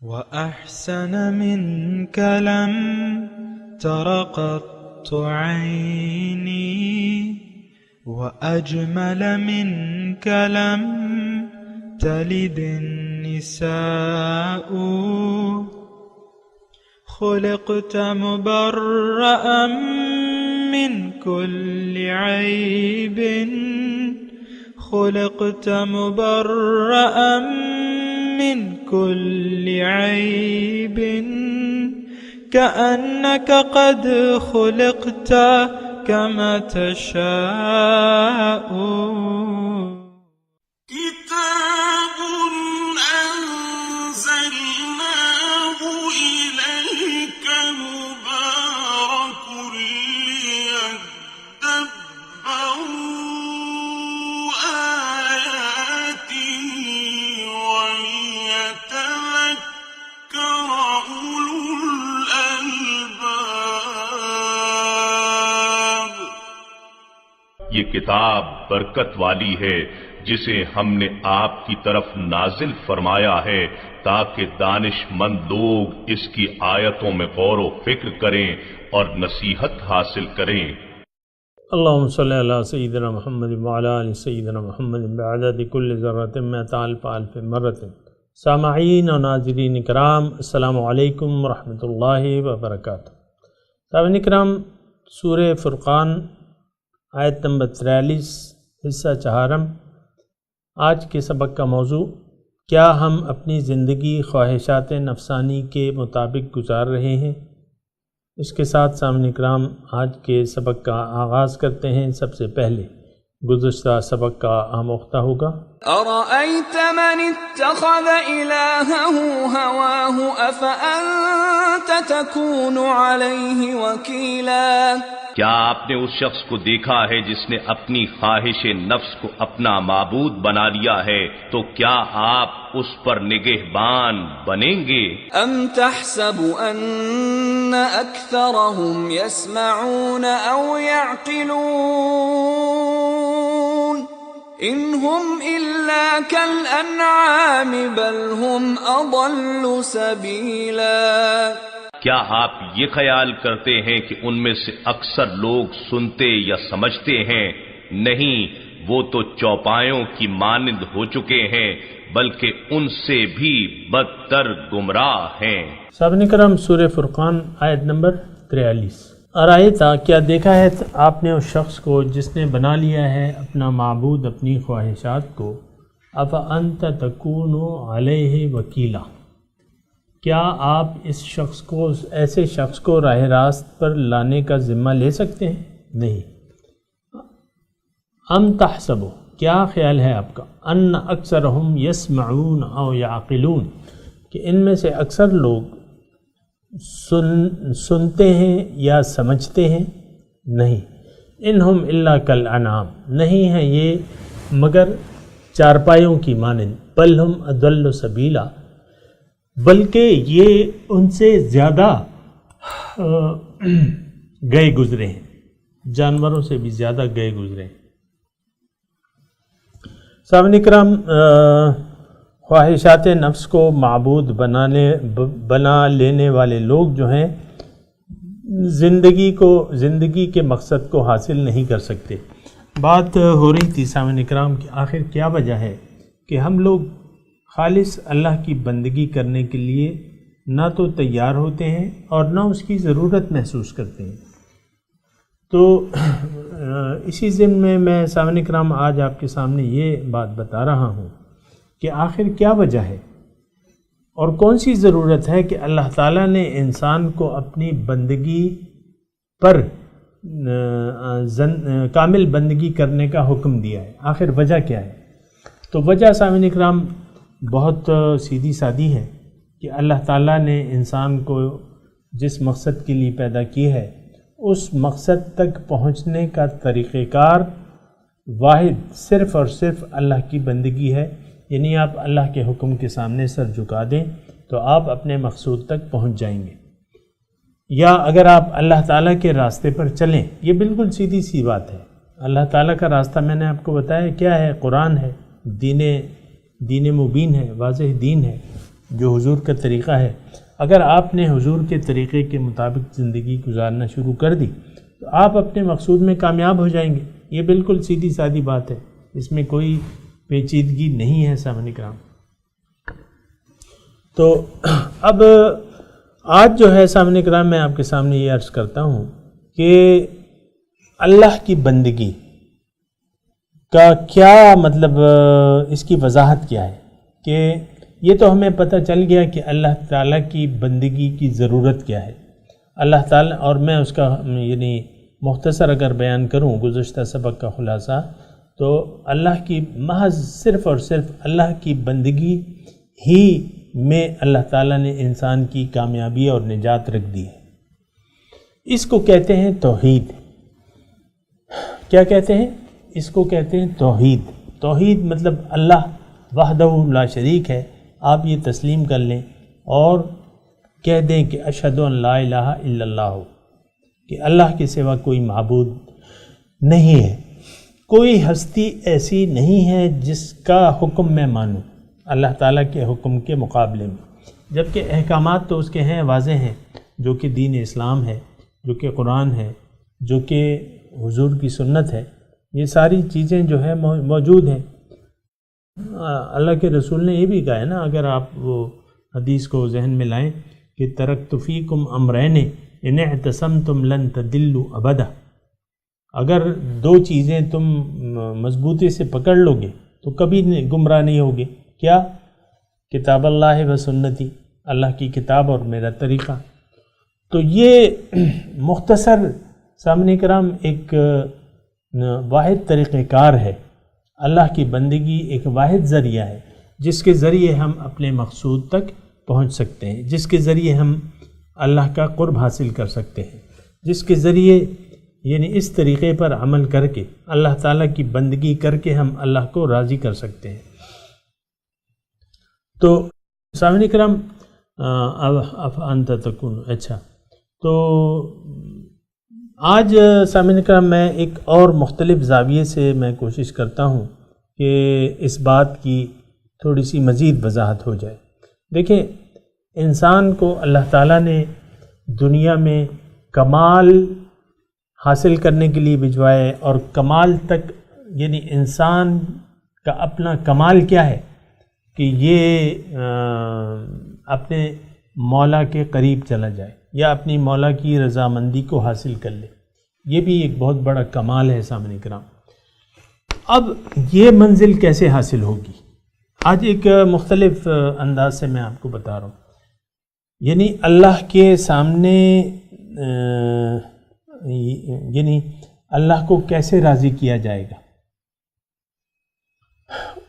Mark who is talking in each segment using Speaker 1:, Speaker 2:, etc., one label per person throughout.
Speaker 1: وأحسن منك لم تر قط عيني وأجمل منك لم تلد النساء خلقت مبرأ من كل عيب خلقت مبرأ من كل عيب كأنك قد خلقت كما تشاء
Speaker 2: كتاب أنزلناه إليك مبارك ليدبروا آياته وليتذكر أولو الألباب.
Speaker 3: یہ کتاب برکت والی ہے جسے ہم نے آپ کی طرف نازل فرمایا ہے تاکہ دانش مند لوگ اس کی آیتوں میں غور و فکر کریں اور نصیحت حاصل کریں.
Speaker 4: اللہم صلی علی سیدنا محمد وعلی آل سیدنا محمد بعدد کل ذرۃ مئۃ الف الف مرۃ. سامعین و ناظرین کرام، السلام علیکم ورحمۃ اللہ وبرکاتہ. سامعین کرام، سورہ فرقان آیت نمبر 43 حصہ چہارم. آج کے سبق کا موضوع: کیا ہم اپنی زندگی خواہشات نفسانی کے مطابق گزار رہے ہیں؟ اس کے ساتھ سامعین کرام آج کے سبق کا آغاز کرتے ہیں. سب سے پہلے گزشتہ سبق کا آموختہ ہوگا:
Speaker 5: أرأيت من اتخذ إلهه هواه أفأنت تكون عليه وكيلا.
Speaker 3: کیا آپ نے اس شخص کو دیکھا ہے جس نے اپنی خواہش نفس کو اپنا معبود بنا لیا ہے؟ تو کیا آپ اس پر نگہبان بنیں گے؟
Speaker 5: أم تحسب أن أكثرهم يسمعون أو يعقلون إن هم إلا كالأنعام بل هم أضل سبيلا.
Speaker 3: کیا آپ یہ خیال کرتے ہیں کہ ان میں سے اکثر لوگ سنتے یا سمجھتے ہیں؟ نہیں، وہ تو چوپایوں کی مانند ہو چکے ہیں بلکہ ان سے بھی بدتر گمراہ ہیں.
Speaker 4: سامعین کرام، سورہ فرقان آیت نمبر 43. ارائیتا، کیا دیکھا ہے آپ نے اس شخص کو جس نے بنا لیا ہے اپنا معبود اپنی خواہشات کو؟ افانت تکون علیہ وکیلا، کیا آپ اس شخص کو، ایسے شخص کو راہ راست پر لانے کا ذمہ لے سکتے ہیں؟ نہیں. ام تحسبو، کیا خیال ہے آپ کا، ان اکثرہم یسمعون او یعقلون، کہ ان میں سے اکثر لوگ سنتے ہیں یا سمجھتے ہیں؟ نہیں. انہم الا کالانعام، نہیں ہیں یہ مگر چارپائیوں کی مانند. بل ہم اضل سبیلا، بلکہ یہ ان سے زیادہ گئے گزرے ہیں، جانوروں سے بھی زیادہ گئے گزرے ہیں. سامعین کرام، خواہشات نفس کو معبود بنا لینے والے لوگ جو ہیں زندگی کے مقصد کو حاصل نہیں کر سکتے. بات ہو رہی تھی سامعین کرام کہ آخر کیا وجہ ہے کہ ہم لوگ خالص اللہ کی بندگی کرنے کے لیے نہ تو تیار ہوتے ہیں اور نہ اس کی ضرورت محسوس کرتے ہیں. تو اسی ضمن میں سامعین کرام آج آپ کے سامنے یہ بات بتا رہا ہوں کہ آخر کیا وجہ ہے اور کون سی ضرورت ہے کہ اللہ تعالیٰ نے انسان کو اپنی بندگی پر کامل بندگی کرنے کا حکم دیا ہے. آخر وجہ کیا ہے؟ تو وجہ سامعین کرام بہت سیدھی سادی ہے کہ اللہ تعالیٰ نے انسان کو جس مقصد کے لیے پیدا کی ہے اس مقصد تک پہنچنے کا طریقہ کار واحد صرف اور صرف اللہ کی بندگی ہے. یعنی آپ اللہ کے حکم کے سامنے سر جھکا دیں تو آپ اپنے مقصود تک پہنچ جائیں گے. یا اگر آپ اللہ تعالیٰ کے راستے پر چلیں، یہ بالکل سیدھی سی بات ہے. اللہ تعالیٰ کا راستہ میں نے آپ کو بتایا کیا ہے، قرآن ہے، دین مبین ہے، واضح دین ہے. جو حضور کا طریقہ ہے، اگر آپ نے حضور کے طریقے کے مطابق زندگی گزارنا شروع کر دی تو آپ اپنے مقصود میں کامیاب ہو جائیں گے۔ یہ بالکل سیدھی سادی بات ہے، اس میں کوئی پیچیدگی نہیں ہے سامعین کرام۔ تو اب آج جو ہے سامعین کرام میں آپ کے سامنے یہ عرض کرتا ہوں کہ اللہ کی بندگی کا کیا مطلب، اس کی وضاحت کیا ہے کہ یہ تو ہمیں پتہ چل گیا کہ اللہ تعالیٰ کی بندگی کی ضرورت کیا ہے۔ اللہ تعالیٰ، اور میں اس کا یعنی مختصر اگر بیان کروں گزشتہ سبق کا خلاصہ، تو اللہ کی محض صرف اور صرف اللہ کی بندگی ہی میں اللہ تعالیٰ نے انسان کی کامیابی اور نجات رکھ دی ہے۔ اس کو کہتے ہیں توحید۔ کیا کہتے ہیں؟ اس کو کہتے ہیں توحید۔ توحید مطلب اللہ وحدہ لا شریک ہے، آپ یہ تسلیم کر لیں اور کہہ دیں کہ اشہد ان لا الہ الا اللہ، کہ اللہ کے سوا کوئی معبود نہیں ہے، کوئی ہستی ایسی نہیں ہے جس کا حکم میں مانوں اللہ تعالیٰ کے حکم کے مقابلے میں، جبکہ احکامات تو اس کے ہیں، واضح ہیں، جو کہ دین اسلام ہے، جو کہ قرآن ہے، جو کہ حضور کی سنت ہے، یہ ساری چیزیں جو ہے موجود ہیں۔ اللہ کے رسول نے یہ بھی کہا ہے نا، اگر آپ وہ حدیث کو ذہن میں لائیں کہ ترکت فیکم امرین ان اعتصمتم لن تضلوا ابدا، اگر دو چیزیں تم مضبوطی سے پکڑ لو گے تو کبھی گمراہ نہیں ہوگے۔ کیا؟ کتاب اللہ و سنتی، اللہ کی کتاب اور میرا طریقہ۔ تو یہ مختصر سامعین کرام ایک واحد طریقہ کار ہے، اللہ کی بندگی ایک واحد ذریعہ ہے جس کے ذریعے ہم اپنے مقصود تک پہنچ سکتے ہیں، جس کے ذریعے ہم اللہ کا قرب حاصل کر سکتے ہیں، جس کے ذریعے یعنی اس طریقے پر عمل کر کے اللہ تعالیٰ کی بندگی کر کے ہم اللہ کو راضی کر سکتے ہیں۔ تو سامعین کرام انت تکون، اچھا، تو آج سامعین کرام میں ایک اور مختلف زاویے سے میں کوشش کرتا ہوں کہ اس بات کی تھوڑی سی مزید وضاحت ہو جائے۔ دیکھیں، انسان کو اللہ تعالیٰ نے دنیا میں کمال حاصل کرنے کے لیے بھجوائے، اور کمال تک یعنی انسان کا اپنا کمال کیا ہے کہ یہ اپنے مولا کے قریب چلا جائے یا اپنی مولا کی رضامندی کو حاصل کر لے، یہ بھی ایک بہت بڑا کمال ہے سامعین کرام۔ اب یہ منزل کیسے حاصل ہوگی؟ آج ایک مختلف انداز سے میں آپ کو بتا رہا ہوں، یعنی اللہ کے سامنے یعنی اللہ کو کیسے راضی کیا جائے گا،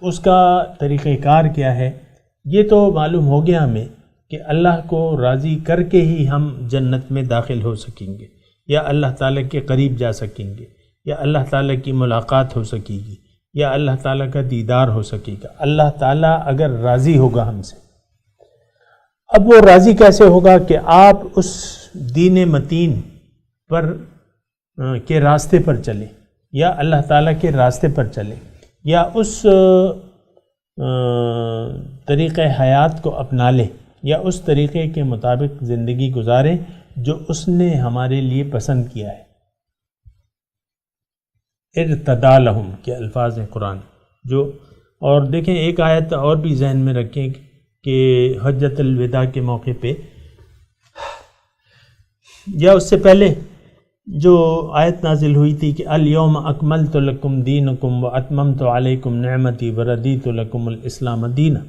Speaker 4: اس کا طریقہ کار کیا ہے، یہ تو معلوم ہو گیا ہمیں کہ اللہ کو راضی کر کے ہی ہم جنت میں داخل ہو سکیں گے، یا اللہ تعالیٰ کے قریب جا سکیں گے، یا اللہ تعالیٰ کی ملاقات ہو سکے گی، یا اللہ تعالیٰ کا دیدار ہو سکے گا۔ اللہ تعالیٰ اگر راضی ہوگا ہم سے، اب وہ راضی کیسے ہوگا کہ آپ اس دین متین پر کے راستے پر چلیں، یا اللہ تعالیٰ کے راستے پر چلیں، یا اس طریقہ حیات کو اپنا لیں، یا اس طریقے کے مطابق زندگی گزاریں جو اس نے ہمارے لیے پسند کیا ہے۔ ارتدى لہم کے الفاظ ہیں قرآن جو، اور دیکھیں ایک آیت اور بھی ذہن میں رکھیں کہ حجۃ الوداع کے موقع پہ یا اس سے پہلے جو آیت نازل ہوئی تھی کہ الیوم اکملت لکم دینکم واتممت علیکم نعمتی ورضیت لکم الاسلام دینا،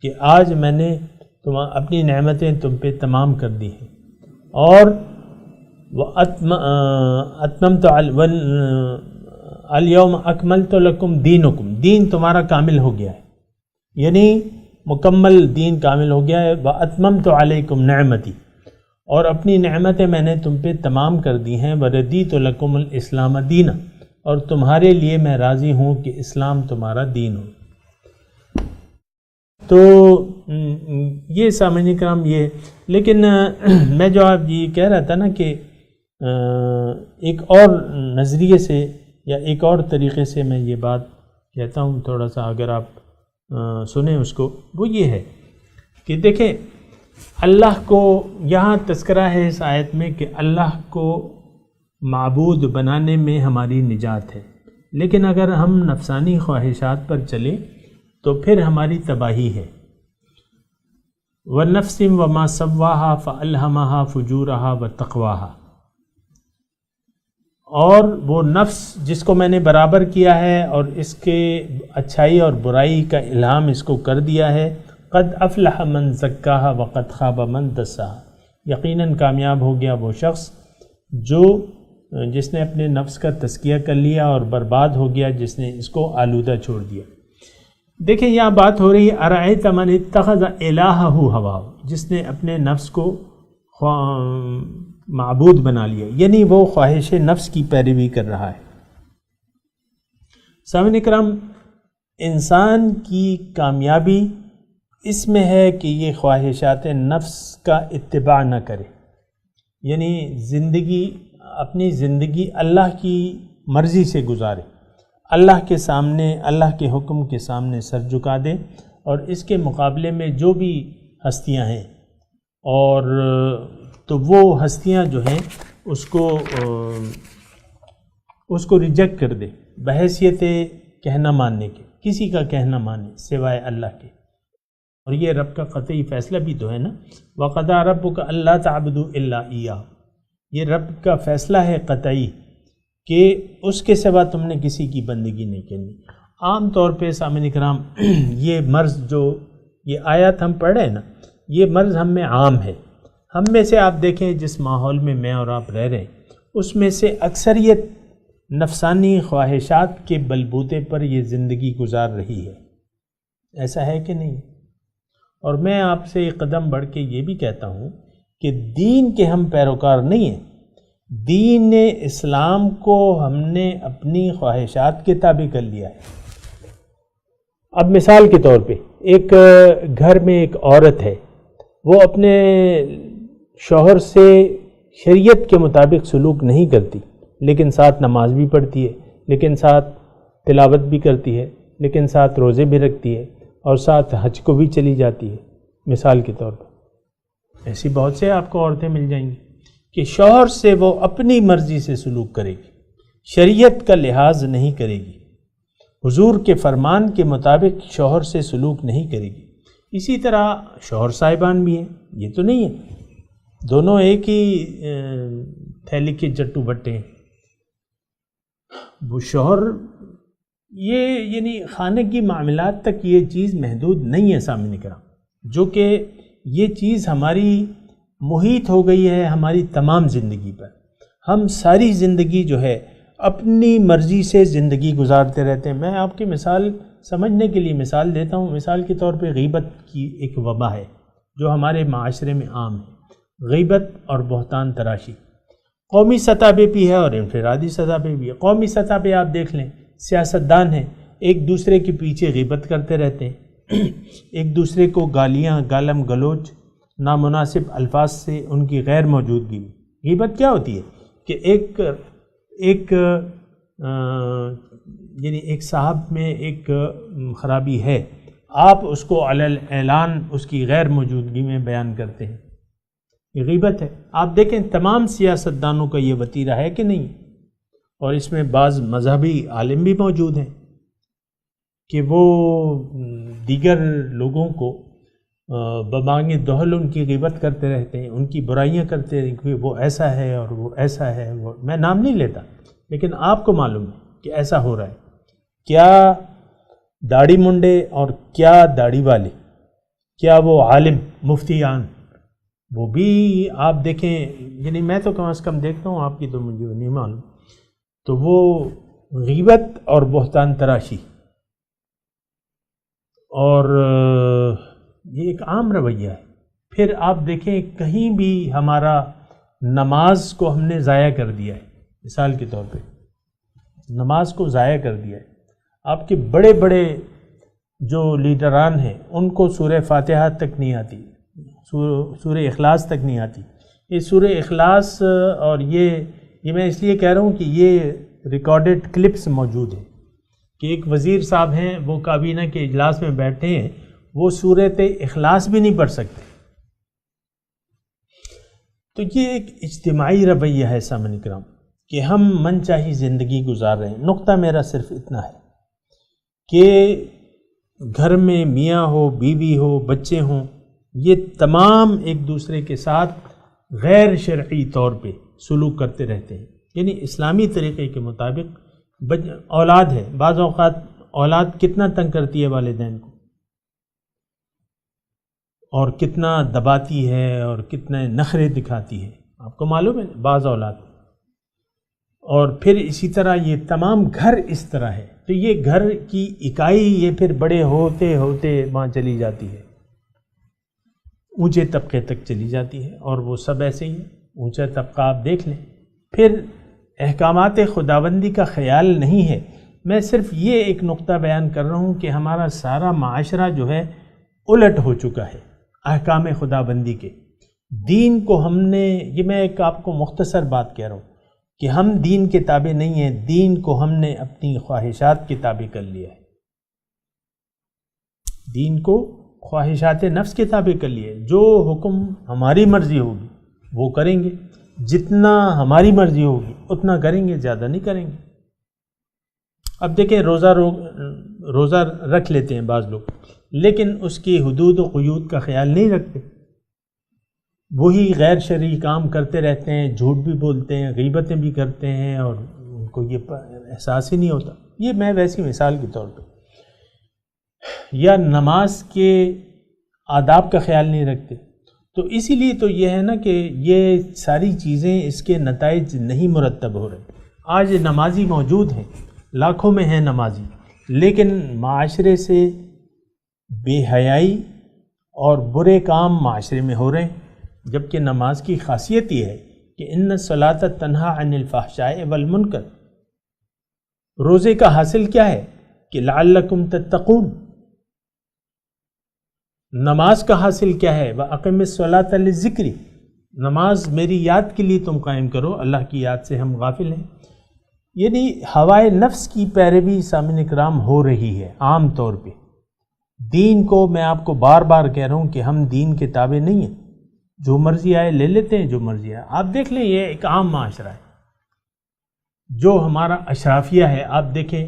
Speaker 4: کہ آج میں نے اپنی نعمتیں تم پہ تمام کر دی ہیں، اور اتممت الیوم اکملت لکم دینکم، دین تمہارا کامل ہو گیا ہے، یعنی مکمل دین کامل ہو گیا ہے، واتممت علیکم نعمتی، اور اپنی نعمتیں میں نے تم پہ تمام کر دی ہیں، وردیت لکم الاسلام دینا، اور تمہارے لیے میں راضی ہوں کہ اسلام تمہارا دین ہو۔ تو یہ سامعین کرام یہ، لیکن میں جو آپ یہ کہہ رہا تھا نا کہ ایک اور نظریے سے یا ایک اور طریقے سے میں یہ بات کہتا ہوں، تھوڑا سا اگر آپ سنیں اس کو، وہ یہ ہے کہ دیکھیں اللہ کو یہاں تذکرہ ہے اس آیت میں کہ اللہ کو معبود بنانے میں ہماری نجات ہے، لیکن اگر ہم نفسانی خواہشات پر چلیں تو پھر ہماری تباہی ہے۔ وَالنَّفْسٍ وَمَا سَوَّاهَا فَأَلْهَمَهَا فُجُورَهَا وَتَقْوَاهَا، اور وہ نفس جس کو میں نے برابر کیا ہے اور اس کے اچھائی اور برائی کا الہام اس کو کر دیا ہے، قد افلح من زکاها وقد خاب من دساها، یقیناً کامیاب ہو گیا وہ شخص جس نے اپنے نفس کا تزکیہ کر لیا، اور برباد ہو گیا جس نے اس کو آلودہ چھوڑ دیا۔ دیکھیں یہاں بات ہو رہی ہے ارأیت من اتخذ الہہ ہواہ، جس نے اپنے نفس کو معبود بنا لیا، یعنی وہ خواہش نفس کی پیروی کر رہا ہے۔ سامعین کرام، انسان کی کامیابی اس میں ہے کہ یہ خواہشات نفس کا اتباع نہ کرے، یعنی اپنی زندگی اللہ کی مرضی سے گزارے، اللہ کے سامنے، اللہ کے حکم کے سامنے سر جھکا دے، اور اس کے مقابلے میں جو بھی ہستیاں ہیں اور تو وہ ہستیاں جو ہیں اس کو ریجیکٹ کر دے بحیثیت کہنا ماننے کے، کسی کا کہنا مانے سوائے اللہ کے۔ اور یہ رب کا قطعی فیصلہ بھی تو ہے نا، وَقَضَىٰ رَبُّكَ أَلَّا تَعْبُدُوا إِلَّا إِيَّاهُ، یہ رب کا فیصلہ ہے قطعی کہ اس کے سوا تم نے کسی کی بندگی نہیں کرنی۔ عام طور پہ سامعین کرام یہ مرض جو یہ آیات ہم پڑھ رہے ہیں نا، یہ مرض ہم میں عام ہے۔ ہم میں سے آپ دیکھیں جس ماحول میں میں اور آپ رہ رہے ہیں، اس میں سے اکثریت نفسانی خواہشات کے بلبوتے پر یہ زندگی گزار رہی ہے، ایسا ہے کہ نہیں؟ اور میں آپ سے ایک قدم بڑھ کے یہ بھی کہتا ہوں کہ دین کے ہم پیروکار نہیں ہیں، دین اسلام کو ہم نے اپنی خواہشات کے تابع کر لیا ہے۔ اب مثال کے طور پہ ایک گھر میں ایک عورت ہے، وہ اپنے شوہر سے شریعت کے مطابق سلوک نہیں کرتی، لیکن ساتھ نماز بھی پڑھتی ہے، لیکن ساتھ تلاوت بھی کرتی ہے، لیکن ساتھ روزے بھی رکھتی ہے، اور ساتھ حج کو بھی چلی جاتی ہے، مثال کے طور پر۔ ایسی بہت سے آپ کو عورتیں مل جائیں گی کہ شوہر سے وہ اپنی مرضی سے سلوک کرے گی، شریعت کا لحاظ نہیں کرے گی، حضور کے فرمان کے مطابق شوہر سے سلوک نہیں کرے گی۔ اسی طرح شوہر صاحبان بھی ہیں، یہ تو نہیں ہے دونوں ایک ہی تھیلی کے جٹو بٹے ہیں۔ وہ شوہر یعنی خانے کی معاملات تک یہ چیز محدود نہیں ہے سامنے کرام، جو کہ یہ چیز ہماری محیط ہو گئی ہے ہماری تمام زندگی پر۔ ہم ساری زندگی جو ہے اپنی مرضی سے زندگی گزارتے رہتے ہیں۔ میں آپ کی مثال سمجھنے کے لیے مثال دیتا ہوں، مثال کے طور پہ غیبت کی ایک وبا ہے جو ہمارے معاشرے میں عام ہے، غیبت اور بہتان تراشی، قومی سطح پہ بھی ہے اور انفرادی سطح پہ بھی ہے۔ قومی سطح پہ آپ دیکھ لیں، سیاستدان ہیں ایک دوسرے کے پیچھے غیبت کرتے رہتے ہیں، ایک دوسرے کو گالیاں، گالم گلوچ، نامناسب الفاظ سے ان کی غیر موجودگی میں۔ غیبت کیا ہوتی ہے کہ ایک صاحب میں ایک خرابی ہے، آپ اس کو علی اعلان اس کی غیر موجودگی میں بیان کرتے ہیں، یہ غیبت ہے۔ آپ دیکھیں تمام سیاستدانوں کا یہ وتیرہ ہے کہ نہیں، اور اس میں بعض مذہبی عالم بھی موجود ہیں کہ وہ دیگر لوگوں کو ببانگ دہل ان کی غیبت کرتے رہتے ہیں، ان کی برائیاں کرتے ہیں کہ وہ ایسا ہے اور وہ ایسا ہے۔ میں نام نہیں لیتا، لیکن آپ کو معلوم ہے کہ ایسا ہو رہا ہے۔ کیا داڑھی منڈے اور کیا داڑھی والے، کیا وہ عالم مفتیان، وہ بھی آپ دیکھیں، یعنی میں تو کم از کم دیکھتا ہوں، آپ کی تو مجھے نہیں معلوم، تو وہ غیبت اور بہتان تراشی، اور یہ ایک عام رویہ ہے۔ پھر آپ دیکھیں کہیں بھی ہمارا نماز کو ہم نے ضائع کر دیا ہے، مثال کے طور پہ نماز کو ضائع کر دیا ہے۔ آپ کے بڑے بڑے جو لیڈران ہیں ان کو سورہ فاتحہ تک نہیں آتی، سورہ اخلاص تک نہیں آتی۔ یہ سورہ اخلاص، اور یہ میں اس لیے کہہ رہا ہوں کہ یہ ریکارڈڈ کلپس موجود ہیں کہ ایک وزیر صاحب ہیں، وہ کابینہ کے اجلاس میں بیٹھے ہیں وہ صورت اخلاص بھی نہیں پڑھ سکتے۔ تو یہ ایک اجتماعی رویہ ہے سامعین کرام کہ ہم من چاہی زندگی گزار رہے ہیں۔ نقطہ میرا صرف اتنا ہے کہ گھر میں میاں ہو، بیوی ہو، بچے ہوں، یہ تمام ایک دوسرے کے ساتھ غیر شرعی طور پہ سلوک کرتے رہتے ہیں، یعنی اسلامی طریقے کے مطابق اولاد ہے، بعض اوقات اولاد کتنا تنگ کرتی ہے والدین کو، اور کتنا دباتی ہے اور کتنے نخرے دکھاتی ہے، آپ کو معلوم ہے بعض اولاد، اور پھر اسی طرح یہ تمام گھر اس طرح ہے، تو یہ گھر کی اکائی یہ پھر بڑے ہوتے ہوتے وہاں چلی جاتی ہے، اونچے طبقے تک چلی جاتی ہے، اور وہ سب ایسے ہی اونچا طبقہ آپ دیکھ لیں، پھر احکامات خداوندی کا خیال نہیں ہے۔ میں صرف یہ ایک نقطہ بیان کر رہا ہوں کہ ہمارا سارا معاشرہ جو ہے الٹ ہو چکا ہے احکام خداوندی کے۔ دین کو ہم نے، یہ میں ایک آپ کو مختصر بات کہہ رہا ہوں کہ ہم دین کے تابع نہیں ہیں، دین کو ہم نے اپنی خواہشات کے تابع کر لیا ہے، دین کو خواہشات نفس کے تابع کر لیا ہے۔ جو حکم ہماری مرضی ہوگی وہ کریں گے، جتنا ہماری مرضی ہوگی اتنا کریں گے، زیادہ نہیں کریں گے۔ اب دیکھیں روزہ رکھ لیتے ہیں بعض لوگ، لیکن اس کی حدود و قیود کا خیال نہیں رکھتے، وہی غیر شرعی کام کرتے رہتے ہیں، جھوٹ بھی بولتے ہیں، غیبتیں بھی کرتے ہیں، اور ان کو یہ احساس ہی نہیں ہوتا۔ یہ میں ویسی مثال کے طور پہ، یا نماز کے آداب کا خیال نہیں رکھتے، تو اسی لیے تو یہ ہے نا کہ یہ ساری چیزیں اس کے نتائج نہیں مرتب ہو رہے۔ آج نمازی موجود ہیں، لاکھوں میں ہیں نمازی، لیکن معاشرے سے بے حیائی اور برے کام معاشرے میں ہو رہے ہیں، جبکہ نماز کی خاصیت یہ ہے کہ ان الصلاۃ تنہا عن الفحشاء والمنکر۔ روزے کا حاصل کیا ہے کہ لعلکم تتقون۔ نماز کا حاصل کیا ہے؟ وَأَقِمِ الصَّلَاةَ لِلذِّكْرِ، نماز میری یاد کے لیے تم قائم کرو، اللہ کی یاد سے ہم غافل ہیں۔ یعنی ہوائے نفس کی پیروی سامعین کرام ہو رہی ہے عام طور پہ۔ دین کو میں آپ کو بار بار کہہ رہا ہوں کہ ہم دین کے تابع نہیں ہیں، جو مرضی آئے لے لیتے ہیں، جو مرضی آئے۔ آپ دیکھ لیں یہ ایک عام معاشرہ ہے، جو ہمارا اشرافیہ ہے، آپ دیکھیں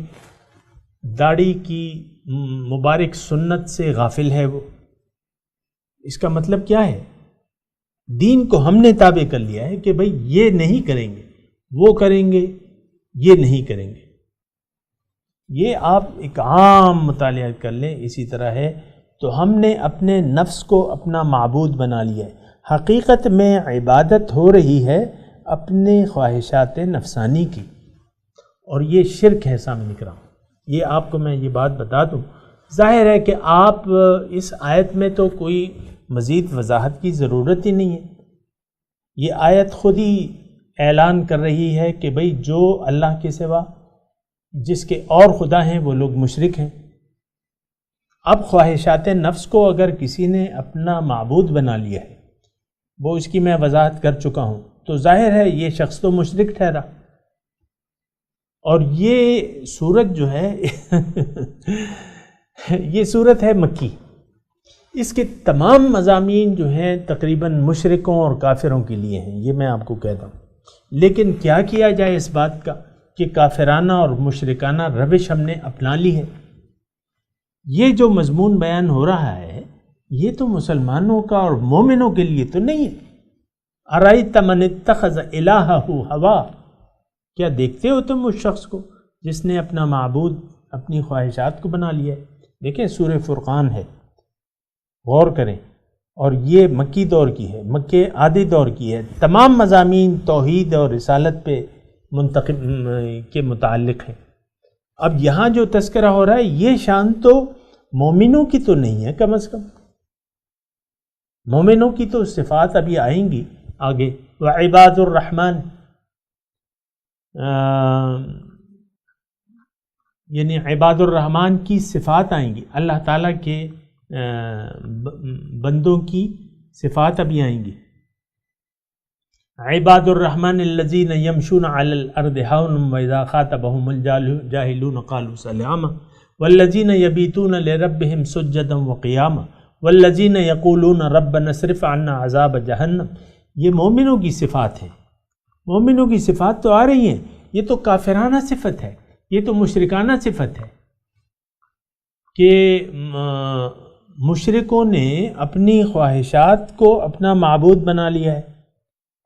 Speaker 4: داڑھی کی مبارک سنت سے غافل ہے وہ۔ اس کا مطلب کیا ہے؟ دین کو ہم نے تابع کر لیا ہے کہ بھئی یہ نہیں کریں گے، وہ کریں گے، یہ نہیں کریں گے۔ یہ آپ ایک عام مطالعہ کر لیں، اسی طرح ہے۔ تو ہم نے اپنے نفس کو اپنا معبود بنا لیا ہے۔ حقیقت میں عبادت ہو رہی ہے اپنے خواہشات نفسانی کی، اور یہ شرک ہے سامعین کرام۔ یہ آپ کو میں یہ بات بتا دوں، ظاہر ہے کہ آپ اس آیت میں تو کوئی مزید وضاحت کی ضرورت ہی نہیں ہے، یہ آیت خود ہی اعلان کر رہی ہے کہ بھئی جو اللہ کے سوا جس کے اور خدا ہیں وہ لوگ مشرک ہیں۔ اب خواہشات نفس کو اگر کسی نے اپنا معبود بنا لیا ہے، وہ اس کی میں وضاحت کر چکا ہوں، تو ظاہر ہے یہ شخص تو مشرک ٹھہرا۔ اور یہ صورت جو ہے یہ صورت ہے مکی، اس کے تمام مضامین جو ہیں تقریباً مشرکوں اور کافروں کے لیے ہیں، یہ میں آپ کو کہتا ہوں۔ لیکن کیا کیا جائے اس بات کا کہ کافرانہ اور مشرکانہ روش ہم نے اپنا لی ہے۔ یہ جو مضمون بیان ہو رہا ہے یہ تو مسلمانوں کا اور مومنوں کے لیے تو نہیں ہے۔ ارأیت من اتخذ الہہ ہوا، کیا دیکھتے ہو تم اس شخص کو جس نے اپنا معبود اپنی خواہشات کو بنا لیا ہے؟ دیکھیں سورہ فرقان ہے، غور کریں، اور یہ مکی دور کی ہے، مکے آدھی دور کی ہے، تمام مضامین توحید اور رسالت پہ منتقب کے متعلق ہیں۔ اب یہاں جو تذکرہ ہو رہا ہے یہ شان تو مومنوں کی تو نہیں ہے، کم از کم مومنوں کی تو صفات ابھی آئیں گی آگے۔ وعباد الرحمن، یعنی عباد الرحمن کی صفات آئیں گی، اللہ تعالیٰ کے بندوں کی صفات ابھی آئیں گی۔ عباد الرحمن الذین یمشون علی الارض ہون واذا خاطبهم الجاہلون قالوا سلاما، والذین یبیتون لربہم سجدا وقیاما والذین یقولون ربنا اصرف عنا عذاب جہنم. یہ مومنوں کی صفات ہیں. مومنوں کی صفات تو آ رہی ہیں. یہ تو کافرانہ صفت ہے، یہ تو مشرکانہ صفت ہے کہ مشرکوں نے اپنی خواہشات کو اپنا معبود بنا لیا ہے.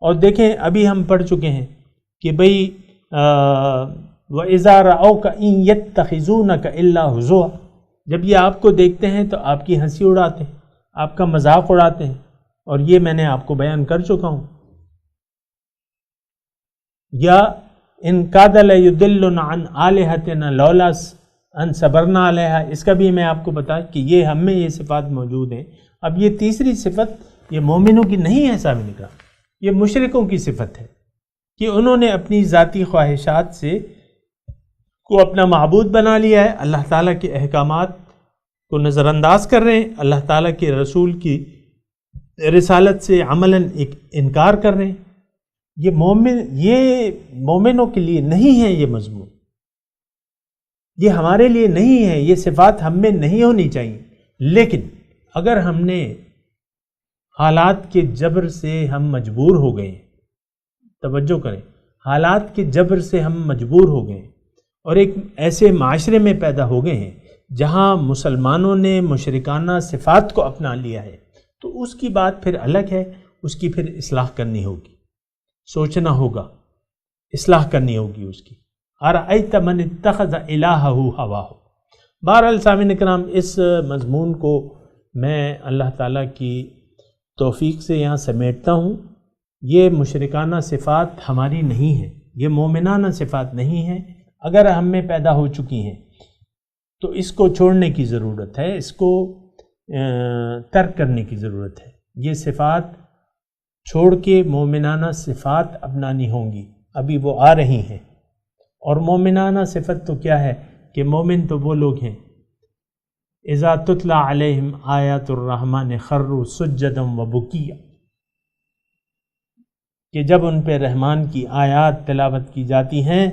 Speaker 4: اور دیکھیں ابھی ہم پڑھ چکے ہیں کہ بھئی وَإِذَا رَأَوْكَ إِن يَتَّخِذُونَكَ إِلَّا هُزُوًا، جب یہ آپ کو دیکھتے ہیں تو آپ کی ہنسی اڑاتے ہیں، آپ کا مذاق اڑاتے ہیں. اور یہ میں نے آپ کو بیان کر چکا ہوں. یا ان کاد لیضلنا عن آلہتنا لولا ان صبرنا علیہا، اس کا بھی میں آپ کو بتا کہ یہ ہم میں یہ صفات موجود ہیں. اب یہ تیسری صفت یہ مومنوں کی نہیں ہے سامنے کا، یہ مشرکوں کی صفت ہے کہ انہوں نے اپنی ذاتی خواہشات سے کو اپنا معبود بنا لیا ہے. اللہ تعالیٰ کے احکامات کو نظر انداز کر رہے ہیں، اللہ تعالیٰ کے رسول کی رسالت سے عملاً انکار کر رہے ہیں. یہ مومنوں کے لیے نہیں ہے. یہ مضمون یہ ہمارے لیے نہیں ہے. یہ صفات ہم میں نہیں ہونی چاہیے. لیکن اگر ہم نے حالات کے جبر سے ہم مجبور ہو گئے، توجہ کریں، حالات کے جبر سے ہم مجبور ہو گئے اور ایک ایسے معاشرے میں پیدا ہو گئے ہیں جہاں مسلمانوں نے مشرکانہ صفات کو اپنا لیا ہے، تو اس کی بات پھر الگ ہے. اس کی پھر اصلاح کرنی ہوگی، سوچنا ہوگا، اصلاح کرنی ہوگی اس کی. ارأیت من اتخذ الہہ ہواہ. بہرحال سامعین کرام، اس مضمون کو میں اللہ تعالیٰ کی توفیق سے یہاں سمیٹتا ہوں. یہ مشرکانہ صفات ہماری نہیں ہیں، یہ مومنانہ صفات نہیں ہیں. اگر ہم میں پیدا ہو چکی ہیں تو اس کو چھوڑنے کی ضرورت ہے، اس کو ترک کرنے کی ضرورت ہے. یہ صفات چھوڑ کے مومنانہ صفات اپنانی ہوں گی. ابھی وہ آ رہی ہیں. اور مومنانہ صفت تو کیا ہے کہ مومن تو وہ لوگ ہیں اذا تتلی علیہم آیات الرحمن خروا سجدا وبکیا، کہ جب ان پہ رحمان کی آیات تلاوت کی جاتی ہیں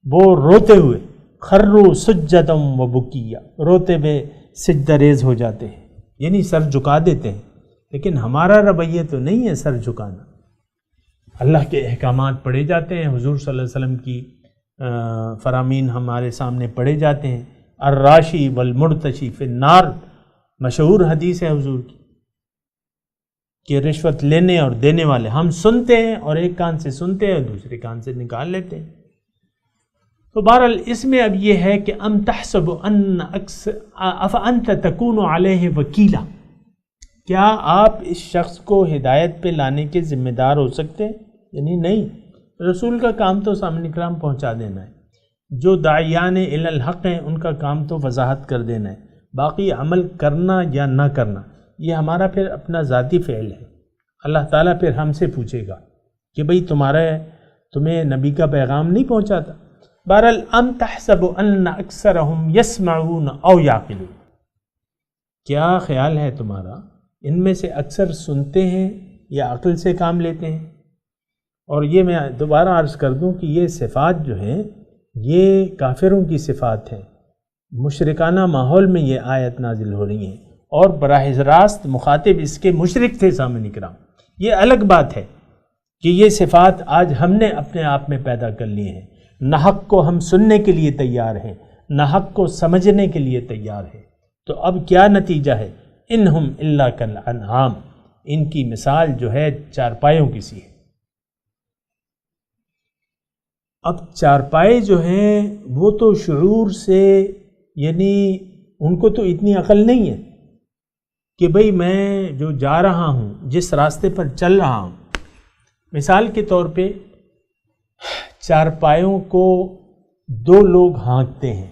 Speaker 4: وہ روتے ہوئے، خروا سجدا وبکیا، روتے ہوئے سجدہ ریز ہو جاتے ہیں، یعنی سر جھکا دیتے ہیں. لیکن ہمارا رویہ تو نہیں ہے سر جھکانا. اللہ کے احکامات پڑھے جاتے ہیں، حضور صلی اللہ علیہ وسلم کی فرامین ہمارے سامنے پڑھے جاتے ہیں. الراشی والمرتشی فی النار، مشہور حدیث ہے حضور کی کہ رشوت لینے اور دینے والے ہم سنتے ہیں اور ایک کان سے سنتے ہیں اور دوسرے کان سے نکال لیتے ہیں. تو بہرحال اس میں اب یہ ہے کہ ام تحسب ان افانت تکون علیہ وکیلا، کیا آپ اس شخص کو ہدایت پہ لانے کے ذمہ دار ہو سکتے ہیں؟ یعنی نہیں. رسول کا کام تو سامنے کرام پہنچا دینا ہے. جو داعیان الی الحق ہیں ان کا کام تو وضاحت کر دینا ہے. باقی عمل کرنا یا نہ کرنا یہ ہمارا پھر اپنا ذاتی فعل ہے. اللہ تعالیٰ پھر ہم سے پوچھے گا کہ بھئی تمہیں نبی کا پیغام نہیں پہنچاتا. بہرحال ام تحسب ان اکثرہم یسمعون او یعقلون، کیا خیال ہے تمہارا ان میں سے اکثر سنتے ہیں یا عقل سے کام لیتے ہیں؟ اور یہ میں دوبارہ عرض کر دوں کہ یہ صفات جو ہیں یہ کافروں کی صفات ہیں. مشرکانہ ماحول میں یہ آیت نازل ہو رہی ہیں اور براہ راست مخاطب اس کے مشرک تھے سامعین کرام. یہ الگ بات ہے کہ یہ صفات آج ہم نے اپنے آپ میں پیدا کر لی ہیں. ناحق کو ہم سننے کے لیے تیار ہیں، ناحق کو سمجھنے کے لیے تیار ہیں. تو اب کیا نتیجہ ہے؟ انہم الا کالانعام، ان کی مثال جو ہے چارپائیوں کی سی ہے. اب چارپائے جو ہیں وہ تو شعور سے، یعنی ان کو تو اتنی عقل نہیں ہے کہ بھئی میں جو جا رہا ہوں، جس راستے پر چل رہا ہوں، مثال کے طور پہ چارپائیوں کو دو لوگ ہانکتے ہیں،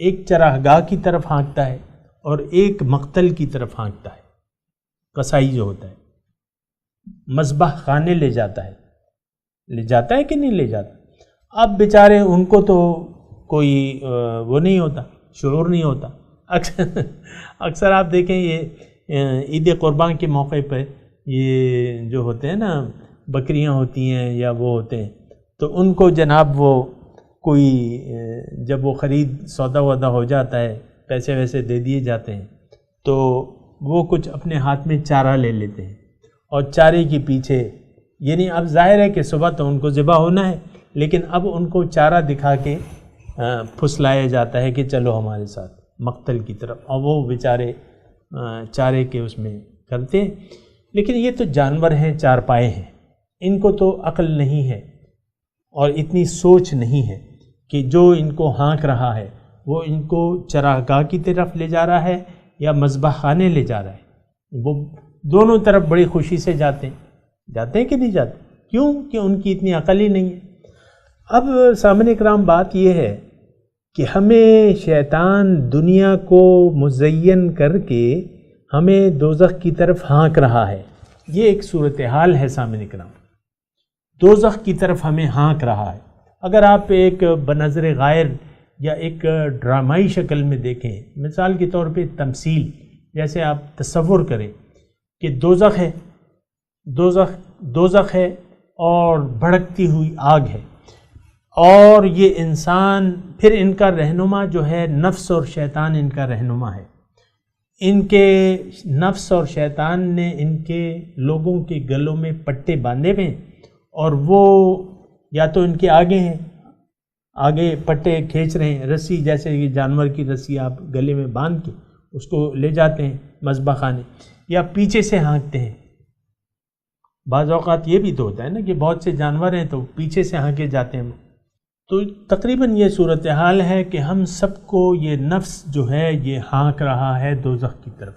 Speaker 4: ایک چراگاہ کی طرف ہانکتا ہے اور ایک مقتل کی طرف ہانکتا ہے. قصائی جو ہوتا ہے مذبح خانے لے جاتا ہے کہ نہیں لے جاتا؟ اب بیچارے ان کو تو کوئی وہ نہیں ہوتا، شعور نہیں ہوتا. اکثر آپ دیکھیں یہ عید قربان کے موقع پہ یہ جو ہوتے ہیں نا، بکریاں ہوتی ہیں یا وہ ہوتے ہیں، تو ان کو جناب وہ کوئی جب وہ خرید سودا ودا ہو جاتا ہے، پیسے ویسے دے دیے جاتے ہیں، تو وہ کچھ اپنے ہاتھ میں چارہ لے لیتے ہیں، اور چارے کے پیچھے، یعنی اب ظاہر ہے کہ صبح تو ان کو ذبح ہونا ہے، لیکن اب ان کو چارہ دکھا کے پھسلایا جاتا ہے کہ چلو ہمارے ساتھ مقتل کی طرف، اور وہ بیچارے چارے کے اس میں کرتے ہیں۔ لیکن یہ تو جانور ہیں، چار پائے ہیں، ان کو تو عقل نہیں ہے اور اتنی سوچ نہیں ہے کہ جو ان کو ہانک رہا ہے وہ ان کو چراگاہ کی طرف لے جا رہا ہے یا مذبح خانے لے جا رہا ہے۔ وہ دونوں طرف بڑی خوشی سے جاتے ہیں کہ نہیں جاتے؟ کیوں کہ ان کی اتنی عقل ہی نہیں ہے۔ اب سامعین کرام بات یہ ہے کہ ہمیں شیطان دنیا کو مزین کر کے ہمیں دوزخ کی طرف ہانک رہا ہے۔ یہ ایک صورتحال ہے سامعین کرام، دوزخ کی طرف ہمیں ہانک رہا ہے۔ اگر آپ ایک بنظر غائر یا ایک ڈرامائی شکل میں دیکھیں، مثال کے طور پہ تمثیل، جیسے آپ تصور کریں کہ دوزخ ہے اور بھڑکتی ہوئی آگ ہے، اور یہ انسان، پھر ان کا رہنما جو ہے نفس اور شیطان ان کا رہنما ہے۔ ان کے نفس اور شیطان نے ان کے لوگوں کے گلوں میں پٹے باندھے ہوئے ہیں، اور وہ یا تو ان کے آگے ہیں، آگے پٹے کھینچ رہے ہیں، رسی جیسے یہ جانور کی رسی آپ گلے میں باندھ کے اس کو لے جاتے ہیں مذبح خانے، یا پیچھے سے ہانکتے ہیں۔ بعض اوقات یہ بھی تو ہوتا ہے نا کہ بہت سے جانور ہیں تو پیچھے سے ہانکے جاتے ہیں۔ تو تقریباً یہ صورتحال ہے کہ ہم سب کو یہ نفس جو ہے یہ ہانک رہا ہے دوزخ کی طرف،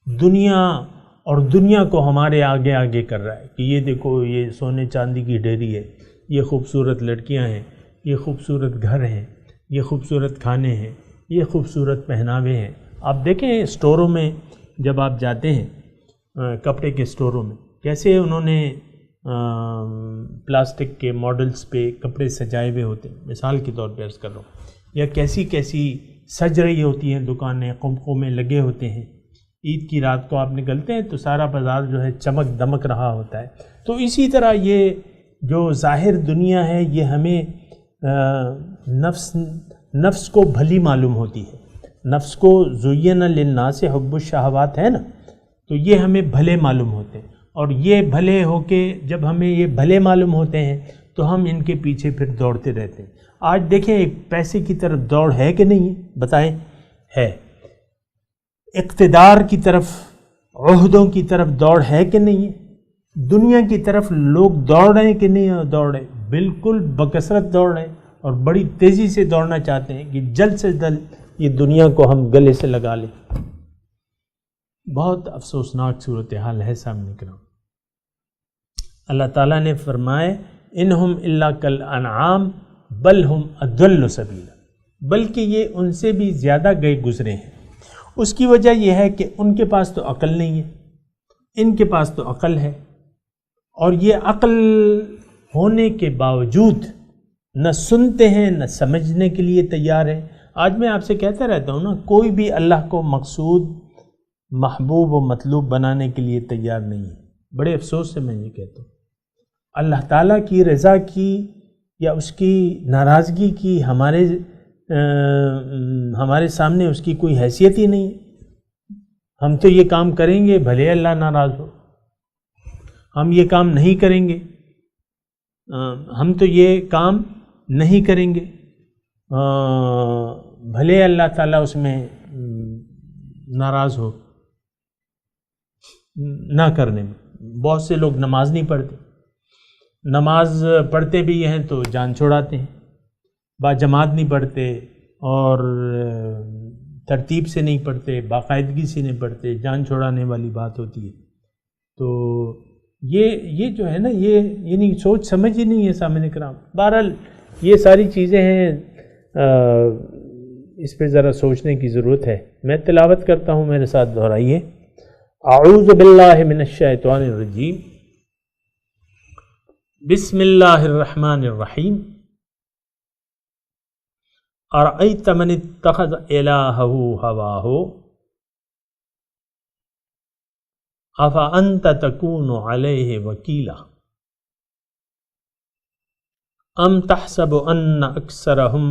Speaker 4: دنیا، اور دنیا کو ہمارے آگے آگے کر رہا ہے کہ یہ دیکھو، یہ سونے چاندی کی ڈھیری ہے، یہ خوبصورت لڑکیاں ہیں، یہ خوبصورت گھر ہیں، یہ خوبصورت کھانے ہیں، یہ خوبصورت پہناوے ہیں۔ آپ دیکھیں اسٹوروں میں جب آپ جاتے ہیں، کپڑے کے اسٹوروں میں، کیسے انہوں نے پلاسٹک کے ماڈلز پہ کپڑے سجائے ہوئے ہوتے ہیں، مثال کے طور پہ عرض کر رہا ہوں، یا کیسی کیسی سج رہی ہوتی ہیں دکانیں، قمقمے لگے ہوتے ہیں۔ عید کی رات کو آپ نکلتے ہیں تو سارا بازار جو ہے چمک دمک رہا ہوتا ہے۔ تو اسی طرح یہ جو ظاہر دنیا ہے یہ ہمیں نفس کو بھلی معلوم ہوتی ہے، نفس کو زین للناس حب الشہوات ہے نا، تو یہ ہمیں بھلے معلوم ہوتے ہیں، اور یہ بھلے ہو کے جب ہمیں یہ بھلے معلوم ہوتے ہیں تو ہم ان کے پیچھے پھر دوڑتے رہتے ہیں۔ آج دیکھیں ایک پیسے کی طرف دوڑ ہے کہ نہیں ہے؟ بتائیں، ہے۔ اقتدار کی طرف، عہدوں کی طرف دوڑ ہے کہ نہیں ہے؟ دنیا کی طرف لوگ دوڑ رہے ہیں کہ نہیں دوڑ رہے؟ بالکل بکثرت دوڑ رہے ہیں، اور بڑی تیزی سے دوڑنا چاہتے ہیں کہ جلد سے جلد یہ دنیا کو ہم گلے سے لگا لیں۔ بہت افسوسناک صورتحال ہے سامنے کرام۔ اللہ تعالیٰ نے فرمائے انہم الا کالانعام بل ہم اضل سبیلا، بلکہ یہ ان سے بھی زیادہ گئے گزرے ہیں۔ اس کی وجہ یہ ہے کہ ان کے پاس تو عقل نہیں ہے، ان کے پاس تو عقل ہے، اور یہ عقل ہونے کے باوجود نہ سنتے ہیں نہ سمجھنے کے لیے تیار ہیں۔ آج میں آپ سے کہتا رہتا ہوں نا، کوئی بھی اللہ کو مقصود، محبوب و مطلوب بنانے کے لیے تیار نہیں ہے۔ بڑے افسوس سے میں یہ کہتا ہوں، اللہ تعالیٰ کی رضا کی یا اس کی ناراضگی کی ہمارے سامنے اس کی کوئی حیثیت ہی نہیں ہے۔ ہم تو یہ کام کریں گے بھلے اللہ ناراض ہو، ہم یہ کام نہیں کریں گے، ہم تو یہ کام نہیں کریں گے بھلے اللہ تعالیٰ اس میں ناراض ہو نہ کرنے میں۔ بہت سے لوگ نماز نہیں پڑھتے، نماز پڑھتے بھی ہیں تو جان چھوڑاتے ہیں، با جماعت نہیں پڑھتے اور ترتیب سے نہیں پڑھتے، باقاعدگی سے نہیں پڑھتے، جان چھوڑانے والی بات ہوتی ہے۔ تو یہ جو ہے نا، یہ یعنی سوچ سمجھ ہی نہیں ہے سامعین کرام۔ بہرحال یہ ساری چیزیں ہیں، اس پہ ذرا سوچنے کی ضرورت ہے۔ میں تلاوت کرتا ہوں، میرے ساتھ دہرائیے۔ اعوذ باللہ من الشیطان الرجیم، بسم اللہ الرحمن الرحیم۔ ارأیت من اتخذ الہہ ہواہ افانت تکون علیہ وکیلا ام تحسب ان اکثرهم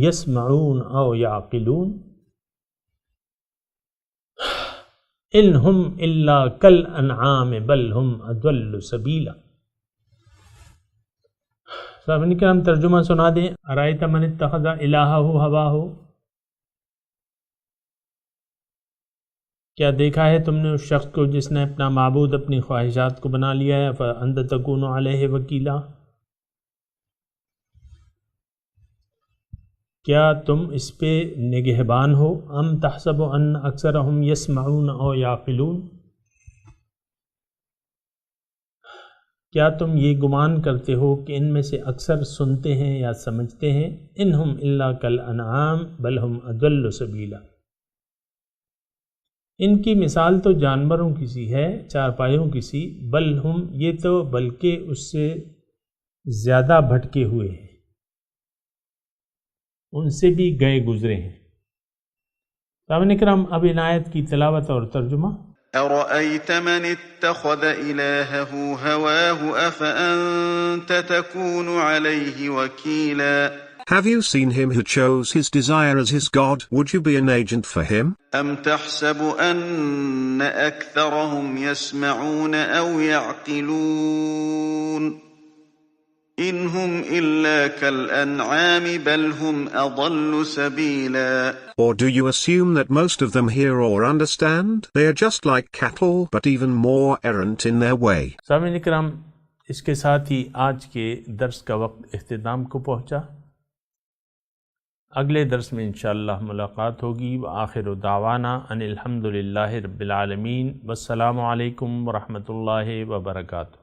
Speaker 4: یسمعون او یعقلون ان هم الا کالانعام بل هم اضل سبیلا۔ سامعین کرام ترجمہ سنا دیں۔ ارائیت من اتخذ الہہ ہواہ، کیا دیکھا ہے تم نے اس شخص کو جس نے اپنا معبود اپنی خواہشات کو بنا لیا ہے؟ فأنت تکون علیہ وکیلا، کیا تم اس پہ نگہبان ہو؟ ام تحسب ان اکثرهم یسمعون او یعقلون، کیا تم یہ گمان کرتے ہو کہ ان میں سے اکثر سنتے ہیں یا سمجھتے ہیں؟ انہم الا کالانعام بل ہم اضل سبیلا، ان کی مثال تو جانوروں کی سی ہے، چارپائیوں کی سی، بل ہم یہ تو بلکہ اس سے زیادہ بھٹکے ہوئے ہیں، ان سے بھی گئے گزرے ہیں۔ سامعین کرام اب ان آیت کی تلاوت اور ترجمہ۔
Speaker 6: أرأيت من اتخذ إلهه هواه أفأنت تكون عليه وكيلا
Speaker 7: Have you seen him who chose his desire as his God? Would you be an agent for him?
Speaker 6: أم تحسب أن أكثرهم يسمعون أو يعقلون إن هم إلا كالأنعام بل هم أضل سبيلا۔
Speaker 7: Or do you assume that most of them hear or understand? They are just like cattle, but even more errant in their way.
Speaker 4: سامعین کرام اس کے ساتھ ہی آج کے درس کا وقت اختتام کو پہنچا۔ اگلے درس میں انشاءاللہ ملاقات ہوگی۔ وآخر دعوانا ان الحمدللہ رب العالمین، والسلام علیکم ورحمۃ اللہ وبرکاتہ۔